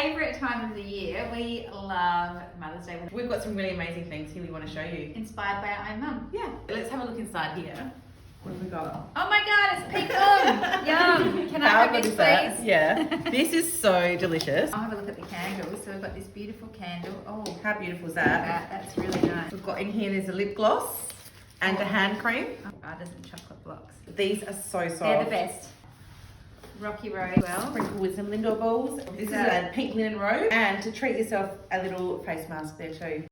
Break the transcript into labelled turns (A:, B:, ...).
A: favourite time of the year. We love Mother's Day.
B: We've got some really amazing things here we want to show you.
A: Inspired by our own mum.
B: Yeah, let's have a look inside here. What have we got?
A: Oh my god, it's pecan! Yum! Can I
B: How
A: have
B: good
A: this,
B: is that?
A: please?
B: Yeah. This is so delicious.
A: I'll have a look at the candles. So we've got this beautiful candle. Oh,
B: How beautiful is that?
A: that's really nice.
B: We've got in here, there's a lip gloss and a hand cream.
A: Oh, there's some chocolate blocks.
B: These are so soft.
A: They're the best. Rocky Road. Well,
B: Sprinkle with some Lindor balls. This is a pink linen robe. And to treat yourself, a little face mask there too.